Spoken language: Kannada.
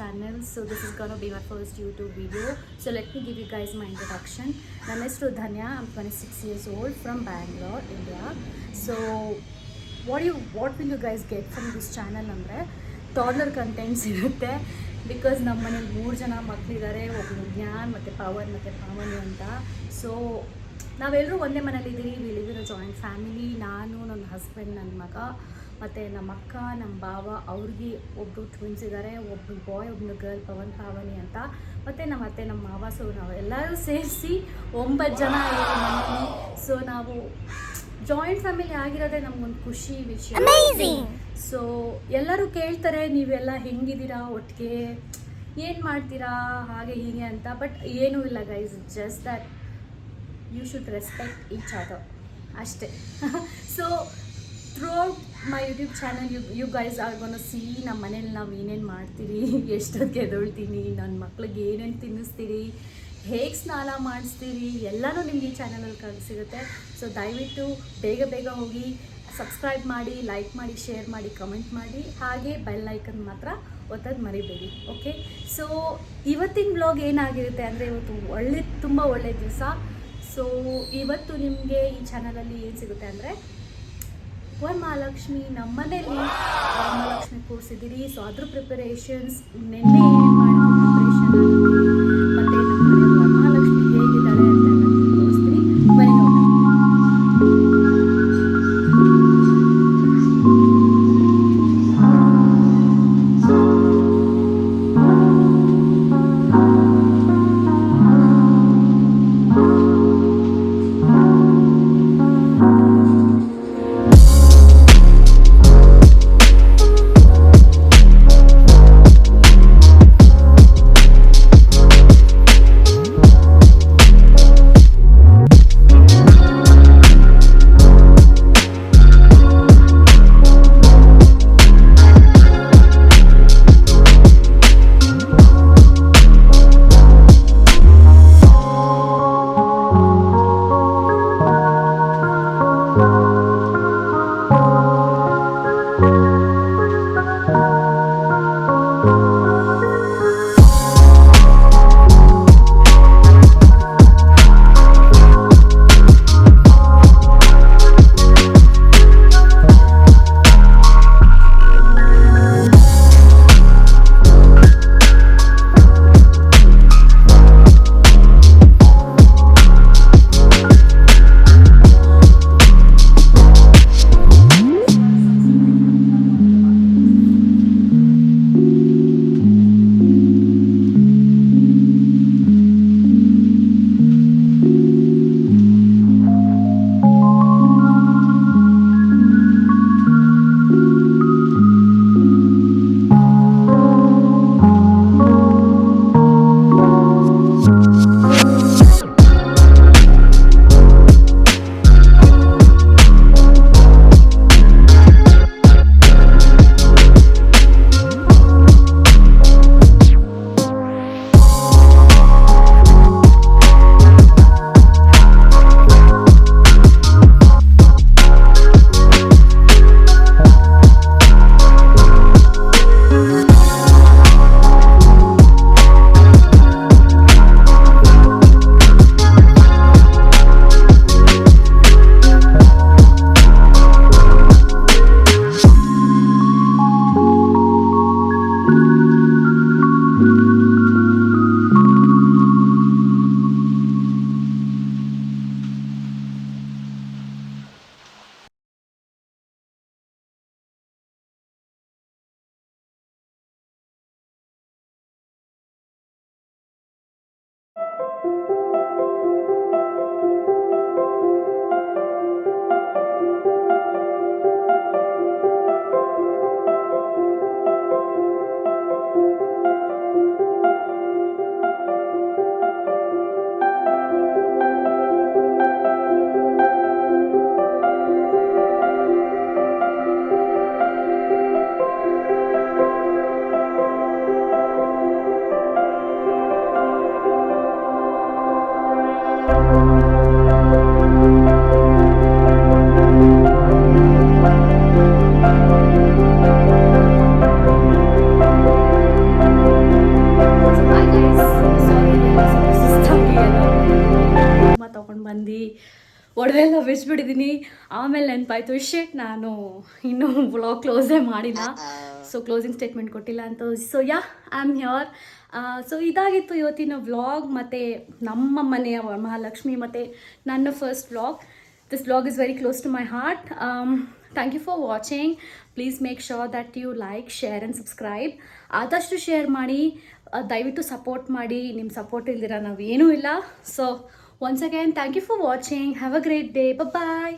channel. So this is gonna be my first YouTube video. So let me give you guys my introduction. My name is Dhanya. I'm 26 years old from Bangalore, India. So what will you guys get from this channel ಅಂದರೆ toddler contents ಇರುತ್ತೆ. ಬಿಕಾಸ್ ನಮ್ಮ ಮನೇಲಿ 3 ಜನ ಮಕ್ಕಳಿದ್ದಾರೆ, ಒಬ್ಬರು ಜ್ಞಾನ್ ಮತ್ತು ಪವನ್ ಮತ್ತು ಪಾವನಿ ಅಂತ. ಸೊ ನಾವೆಲ್ಲರೂ ಒಂದೇ ಮನೇಲಿದ್ದೀವಿ. We live in a joint family. ನಾನು, ನನ್ನ ಹಸ್ಬೆಂಡ್, ನನ್ನ ಮಗ ಮತ್ತು ನಮ್ಮ ಅಕ್ಕ, ನಮ್ಮ ಭಾವ, ಅವ್ರಿಗೆ ಒಬ್ಬರು ಟ್ವಿನ್ಸ್ ಇದ್ದಾರೆ, ಒಬ್ಬರು ಬಾಯ್, ಒಬ್ಬರು ಗರ್ಲ್, ಪವನ್ ಪಾವನಿ ಅಂತ. ಮತ್ತು ನಮ್ಮ ಅತ್ತೆ, ನಮ್ಮ ಮಾವ. ಸೊ ನಾವು ಎಲ್ಲರೂ ಸೇರಿಸಿ 9 ಜನ ಇದ್ದೀವಿ ಮನೇಲಿ. ಸೊ ನಾವು ಜಾಯಿಂಟ್ ಫ್ಯಾಮಿಲಿ ಆಗಿರೋದೇ ನಮಗೊಂದು ಖುಷಿ ವಿಷಯ. ಸೊ ಎಲ್ಲರೂ ಕೇಳ್ತಾರೆ, ನೀವೆಲ್ಲ ಹೆಂಗಿದ್ದೀರಾ, ಒಟ್ಟಿಗೆ ಏನು ಮಾಡ್ತೀರಾ, ಹಾಗೆ ಹೀಗೆ ಅಂತ. ಬಟ್ ಏನೂ ಇಲ್ಲ guys, just that you should respect each other ಅಷ್ಟೇ. So throughout my YouTube channel you guys are gonna see ನಮ್ಮ ಮನೇಲಿ ನಾವು ಏನೇನು ಮಾಡ್ತೀರಿ, ಎಷ್ಟೊತ್ತಿಗೆ ಎದೊಳ್ತೀನಿ, ನನ್ನ ಮಕ್ಳಿಗೆ ಏನೇನು ತಿನ್ನಿಸ್ತೀರಿ, ಹೇಗೆ ಸ್ನಾನ ಮಾಡಿಸ್ತೀರಿ, ಎಲ್ಲನೂ ನಿಮ್ಗೆ ಈ ಚಾನಲಲ್ಲಿ ಸಿಗುತ್ತೆ. ಸೊ ದಯವಿಟ್ಟು ಬೇಗ ಹೋಗಿ ಸಬ್ಸ್ಕ್ರೈಬ್ ಮಾಡಿ, ಲೈಕ್ ಮಾಡಿ, ಶೇರ್ ಮಾಡಿ, ಕಮೆಂಟ್ ಮಾಡಿ, ಹಾಗೆ ಬೆಲ್ ಐಕನ್ ಮಾತ್ರ ಒತ್ತೋದು ಮರಿಬೇಡಿ. ಓಕೆ, ಸೊ ಇವತ್ತಿನ ಬ್ಲಾಗ್ ಏನಾಗಿರುತ್ತೆ ಅಂದರೆ, ಇವತ್ತು ತುಂಬ ಒಳ್ಳೆ ದಿವಸ. ಸೊ ಇವತ್ತು ನಿಮಗೆ ಈ ಚಾನಲಲ್ಲಿ ಏನು ಸಿಗುತ್ತೆ ಅಂದರೆ, ವರಮಹಾಲಕ್ಷ್ಮಿ ನಮ್ಮನೇಲಿ ವರಮಹಾಲಕ್ಷ್ಮಿ ಕೂರಿಸಿದ್ದೀರಿ. ಸೊ ಅದ್ರ ಪ್ರಿಪರೇಷನ್ಸ್, ನೆನ್ನೆ ಏನೇನು ಮಾಡಿದ್ರು ಪ್ರಿಪ್ರೇಷನ್ ಆಗುತ್ತೆ, ಮತ್ತು ನಮ್ಮ ವರಮಹಾಲಕ್ಷ್ಮಿ ಹೇಗಿದ್ದಾಳೆ ಅಂತ ತೋರಿಸ್ತೀನಿ. ಬನ್ನಿ ಹೋಗೋಣ. ಒಡವೆ ಎಲ್ಲ ಬಿಡಿಸ್ಬಿಟ್ಟಿದ್ದೀನಿ. ಆಮೇಲೆ ನೆನಪಾಯ್ತು ಶೇಟ್ ನಾನು ಇನ್ನೂ ವ್ಲಾಗ್ ಕ್ಲೋಸೇ ಮಾಡಿಲ್ಲ, ಸೊ ಕ್ಲೋಸಿಂಗ್ ಸ್ಟೇಟ್ಮೆಂಟ್ ಕೊಟ್ಟಿಲ್ಲ ಅಂತ. So ya I am here. So ಇದಾಗಿತ್ತು ಇವತ್ತಿನ ವ್ಲಾಗ್, ಮತ್ತು ನಮ್ಮ ಮನೆಯ ಮಹಾಲಕ್ಷ್ಮಿ ಮತ್ತು ನನ್ನ first vlog. This vlog is very close to my heart. Thank you for watching. Please make sure that you like, share and subscribe. ಆದಷ್ಟು ಶೇರ್ ಮಾಡಿ, ದಯವಿಟ್ಟು ಸಪೋರ್ಟ್ ಮಾಡಿ. ನಿಮ್ಮ ಸಪೋರ್ಟ್ ಇಲ್ದಿರ ನಾವೇನೂ ಇಲ್ಲ. So once again, thank you for watching. Have a great day. Bye bye.